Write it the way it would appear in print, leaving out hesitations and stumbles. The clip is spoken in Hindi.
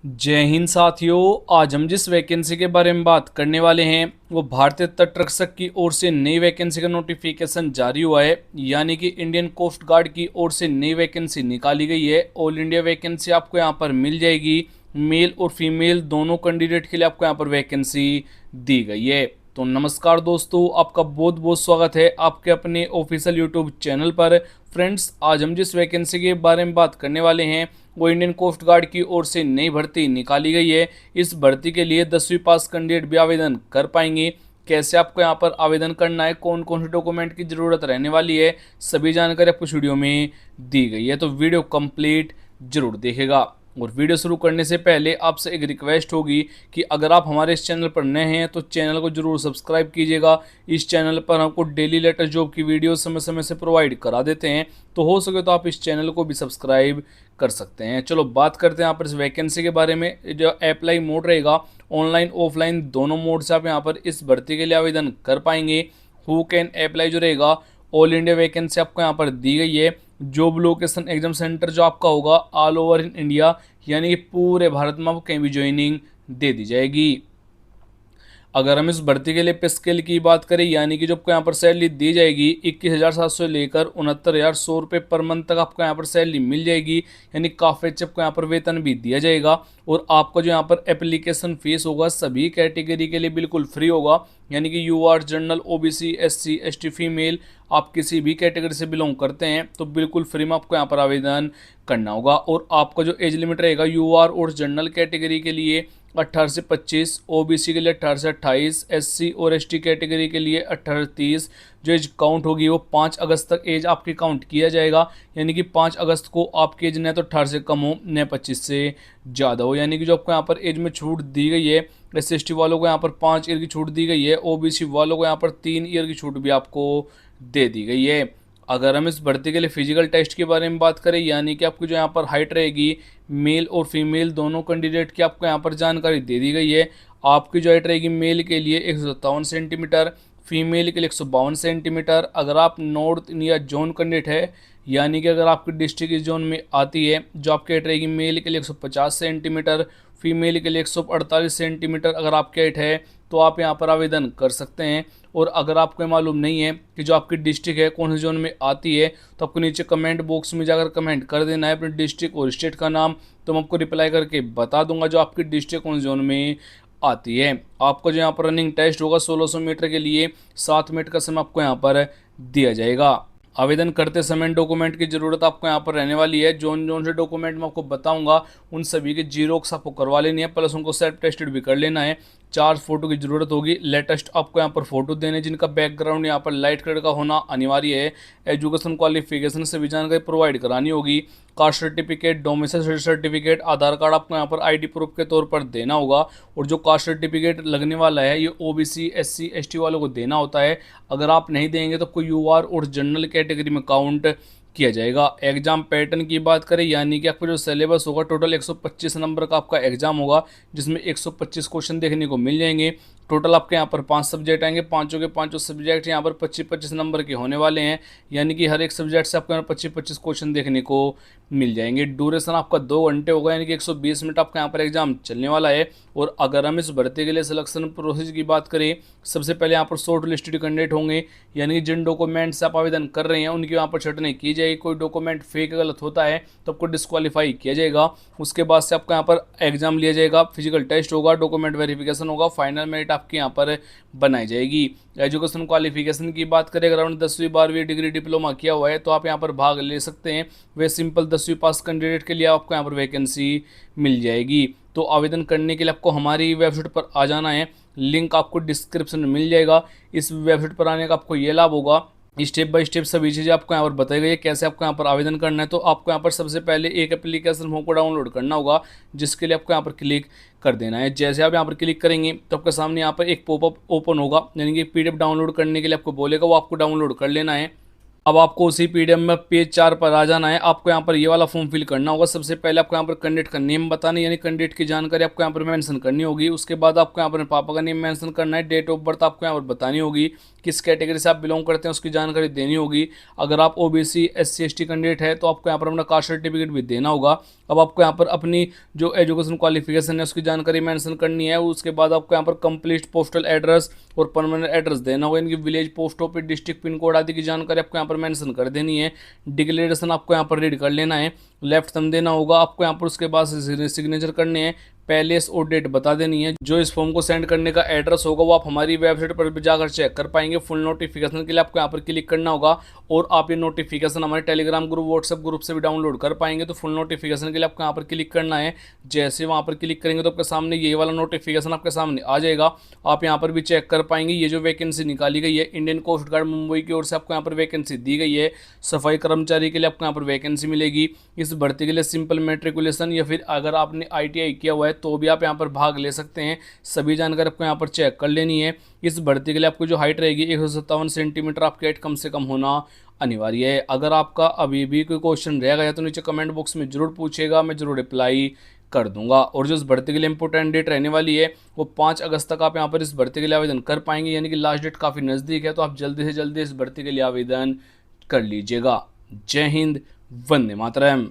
जय हिंद साथियों। आज हम जिस वैकेंसी के बारे में बात करने वाले हैं वो भारतीय तटरक्षक की ओर से नई वैकेंसी का नोटिफिकेशन जारी हुआ है। यानी कि इंडियन कोस्ट गार्ड की ओर से नई वैकेंसी निकाली गई है। ऑल इंडिया वैकेंसी आपको यहाँ पर मिल जाएगी। मेल और फीमेल दोनों कैंडिडेट के लिए आपको यहाँ पर वैकेंसी दी गई है। तो नमस्कार दोस्तों, आपका बहुत बहुत स्वागत है आपके अपने ऑफिशियल यूट्यूब चैनल पर। फ्रेंड्स, आज हम जिस वैकेंसी के बारे में बात करने वाले हैं वो इंडियन कोस्ट गार्ड की ओर से नई भर्ती निकाली गई है। इस भर्ती के लिए 10वीं पास कैंडिडेट भी आवेदन कर पाएंगे। कैसे आपको यहाँ पर आवेदन करना है, कौन कौन से डॉक्यूमेंट की ज़रूरत रहने वाली है, सभी जानकारी आपको इस वीडियो में दी गई है। तो वीडियो कंप्लीट जरूर देखेगा। और वीडियो शुरू करने से पहले आपसे एक रिक्वेस्ट होगी कि अगर आप हमारे इस चैनल पर नए हैं तो चैनल को जरूर सब्सक्राइब कीजिएगा। इस चैनल पर हमको डेली लेटेस्ट जॉब की वीडियो समय समय से प्रोवाइड करा देते हैं, तो हो सके तो आप इस चैनल को भी सब्सक्राइब कर सकते हैं। चलो बात करते हैं यहाँ पर इस वैकेंसी के बारे में। जो अप्लाई मोड रहेगा, ऑनलाइन ऑफलाइन दोनों मोड से आप यहाँ पर इस भर्ती के लिए आवेदन कर पाएंगे। हु कैन अप्लाई जो रहेगा, ऑल इंडिया वैकेंसी आपको यहाँ पर दी गई है। जॉब लोकेशन एग्जाम सेंटर जो आपका होगा ऑल ओवर इन इंडिया, यानी कि पूरे भारत में आपको कहीं भी ज्वाइनिंग दे दी जाएगी। अगर हम इस भर्ती के लिए पे स्केल की बात करें, यानी कि जो आपको यहाँ पर सैलरी दी जाएगी 21,700 से लेकर 69,100 रुपये पर मंथ तक आपको यहाँ पर सैलरी मिल जाएगी। यानी काफ़ी अच्छे आपको यहाँ पर वेतन भी दिया जाएगा। और आपका जो यहाँ पर एप्लीकेशन फीस होगा सभी कैटेगरी के लिए बिल्कुल फ्री होगा। यानी कि UR general, OBC, SC, ST, female, आप किसी भी कैटेगरी से बिलोंग करते हैं तो बिल्कुल फ्री में आपको यहाँ पर आवेदन करना होगा। और आपका जो एज लिमिट रहेगा यूआर और जनरल कैटेगरी के लिए 18 से 25, ओबीसी के लिए 18 से 28, एससी और एसटी कैटेगरी के लिए 18 से 30। जो एज काउंट होगी वो 5 अगस्त तक एज आपकी काउंट किया जाएगा। यानी कि 5 अगस्त को आपकी एज न तो 18 से कम हो न 25 से ज़्यादा हो। यानी कि जो आपको यहाँ पर एज में छूट दी गई है, एससी वालों को यहाँ पर 5 ईयर की छूट दी गई है, ओबीसी वालों को यहाँ पर 3 ईयर की छूट भी आपको दे दी गई है। अगर हम इस भर्ती के लिए फिजिकल टेस्ट के बारे में बात करें, यानी कि आपकी जो यहाँ पर हाइट रहेगी, मेल और फीमेल दोनों कैंडिडेट की आपको यहाँ पर जानकारी दे दी गई है। आपकी जो हाइट रहेगी मेल के लिए 157 सेंटीमीटर, फीमेल के लिए 152 सेंटीमीटर। अगर आप नॉर्थ इंडिया जोन कैंडिडेट है, यानी कि अगर आपकी डिस्ट्रिक्ट इस जोन में आती है, जो आपकी हाइट रहेगी मेल के लिए 150 सेंटीमीटर, फीमेल के लिए 148 सेंटीमीटर अगर आपकी हाइट है तो आप यहाँ पर आवेदन कर सकते हैं। और अगर आपको मालूम नहीं है कि जो आपकी डिस्ट्रिक्ट है कौन से जोन में आती है, तो आपको नीचे कमेंट बॉक्स में जाकर कमेंट कर देना है अपने डिस्ट्रिक्ट और स्टेट का नाम, तो मैं आपको रिप्लाई करके बता दूंगा जो आपकी डिस्ट्रिक्ट कौन जोन में आती है। आपको जो यहाँ पर रनिंग टेस्ट होगा 1600 मीटर के लिए 7 मिनट का समय आपको यहाँ पर दिया जाएगा। आवेदन करते समय डॉक्यूमेंट की ज़रूरत आपको यहाँ पर रहने वाली है। जोन जोन से डॉक्यूमेंट मैं आपको बताऊंगा उन सभी की जीरोक्स आपको करवा लेनी है, प्लस उनको सेल्फ टेस्टेड भी कर लेना है। 4 फोटो की ज़रूरत होगी। लेटेस्ट आपको यहाँ पर फोटो देने, जिनका बैकग्राउंड यहाँ पर लाइट कलर का होना अनिवार्य है। एजुकेशन क्वालिफिकेशन से भी जानकारी प्रोवाइड करानी होगी। कास्ट सर्टिफिकेट, डोमिसाइल सर्टिफिकेट, आधार कार्ड आपको यहाँ पर आईडी प्रूफ के तौर पर देना होगा। और जो कास्ट सर्टिफिकेट लगने वाला है ये ओबीसी, एससी, एसटी वालों को देना होता है। अगर आप नहीं देंगे तो कोई यूआर और जनरल कैटेगरी में काउंट किया जाएगा। एग्जाम पैटर्न की बात करें, यानी कि आपका जो सिलेबस होगा टोटल 125 नंबर का आपका एग्जाम होगा, जिसमें 125 क्वेश्चन देखने को मिल जाएंगे। टोटल आपके यहाँ पर 5 सब्जेक्ट आएंगे, पांचों के पांचों सब्जेक्ट यहाँ पर 25-25 नंबर के होने वाले हैं। यानी कि हर एक सब्जेक्ट से आपको यहाँ 25-25 क्वेश्चन देखने को मिल जाएंगे। ड्यूरेशन आपका 2 घंटे होगा, यानी कि 120 मिनट आपका यहाँ पर एग्जाम चलने वाला है। और अगर हम इस भर्ती के लिए सिलेक्शन प्रोसेस की बात करें, सबसे पहले यहाँ पर शॉर्ट लिस्टेड कैंडिडेट होंगे, यानी कि जिन डॉक्यूमेंट से आप आवेदन कर रहे हैं उनकी यहाँ पर छटनी की जाएगी। कोई डॉक्यूमेंट फेक गलत होता है तो आपको डिस्क्वालीफाई किया जाएगा। उसके बाद से आपका यहाँ पर एग्जाम लिया जाएगा, फिजिकल टेस्ट होगा, डॉक्यूमेंट वेरिफिकेशन होगा, फाइनल मेरिट आपकी यहाँ पर बनाई जाएगी। एजुकेशन क्वालिफिकेशन की बात करें, अगर आपने 10वीं 12वीं डिग्री डिप्लोमा किया हुआ है तो आप यहाँ पर भाग ले सकते हैं। वे सिंपल 10वीं पास कैंडिडेट के लिए आपको यहाँ पर वैकेंसी मिल जाएगी। तो आवेदन करने के लिए आपको हमारी वेबसाइट पर आ जाना है, लिंक आपको डिस्क्रिप्शन में मिल जाएगा। इस वेबसाइट पर आने का आपको ये लाभ होगा, स्टेप बाय स्टेप सभी चीज़ें आपको यहाँ पर बताई गई है कैसे आपको यहाँ पर आवेदन करना है। तो आपको यहाँ पर सबसे पहले एक एप्लीकेशन हमको डाउनलोड करना होगा, जिसके लिए आपको यहाँ पर क्लिक कर देना है। जैसे आप यहाँ पर क्लिक करेंगे तो आपके सामने यहाँ पर एक पॉपअप ओपन होगा, यानी कि पीडीएफ डाउनलोड करने के लिए आपको बोलेगा, वो आपको डाउनलोड कर लेना है। अब आपको उसी पीडीएफ में पेज 4 पर आ जाना है। आपको यहाँ पर ये वाला फॉर्म फिल करना होगा। सबसे पहले आपको यहाँ पर कैंडिडेट का नेम बताना है, यानी कैंडिडेट की जानकारी आपको यहाँ पर मेंशन करनी होगी। उसके बाद आपको यहाँ पर पापा का नेम मेंशन करना है। डेट ऑफ बर्थ आपको यहाँ पर बतानी होगी। किस कैटेगरी से आप बिलोंग करते हैं उसकी जानकारी देनी होगी। अगर आप ओबीसी एससी एसटी कैंडिडेट है तो आपको यहाँ पर अपना कास्ट सर्टिफिकेट भी देना होगा। अब आपको यहाँ पर अपनी जो एजुकेशन क्वालिफिकेशन है उसकी जानकारी मेंशन करनी है। उसके बाद आपको यहाँ पर कंप्लीट पोस्टल एड्रेस और परमानेंट एड्रेस देना होगा। इनकी village, post office, district, pin code आदि की जानकारी आपको यहाँ पर मेंशन कर देनी है। डिक्लेरेशन आपको यहाँ पर रीड कर लेना है। लेफ्ट थंब देना होगा आपको यहाँ पर। उसके बाद सिग्नेचर करने हैं। पैलेस और डेट बता देनी है। जो इस फॉर्म को सेंड करने का एड्रेस होगा वो आप हमारी वेबसाइट पर भी जाकर चेक कर पाएंगे। फुल नोटिफिकेशन के लिए आपको यहाँ पर क्लिक करना होगा और आप ये नोटिफिकेशन हमारे टेलीग्राम ग्रुप, व्हाट्सएप ग्रुप से भी डाउनलोड कर पाएंगे। तो फुल नोटिफिकेशन के लिए आपको यहाँ पर क्लिक करना है। जैसे वहाँ पर क्लिक करेंगे तो आपके सामने ये वाला नोटिफिकेशन आपके सामने आ जाएगा। आप यहाँ पर भी चेक कर पाएंगे। ये जो वैकेंसी निकाली गई है इंडियन कोस्ट गार्ड मुंबई की ओर से आपको यहाँ पर वैकेंसी दी गई है। सफाई कर्मचारी के लिए आपको यहाँ पर वैकेंसी मिलेगी। इस भर्ती के लिए सिंपल मेट्रिकुलेशन या फिर अगर आपने ITI किया हुआ है तो भी आप यहाँ पर भाग ले सकते हैं। सभी जानकारी आपको यहाँ पर चेक कर लेनी है। इस भर्ती के लिए आपको जो हाइट रहेगी 157 सेंटीमीटर आपकी हाइट कम से कम होना अनिवार्य है। अगर आपका अभी भी कोई क्वेश्चन रह गया तो नीचे कमेंट बॉक्स में जरूर पूछेगा, मैं जरूर रिप्लाई कर दूंगा। और जो इस भर्ती के लिए इंपॉर्टेंट डेट रहने वाली है वो 5 अगस्त तक आप यहाँ पर इस भर्ती के लिए आवेदन कर पाएंगे, यानी कि लास्ट डेट काफ़ी नज़दीक है। तो आप जल्दी से जल्दी इस भर्ती के लिए आवेदन कर लीजिएगा। जय हिंद, वंदे मातरम।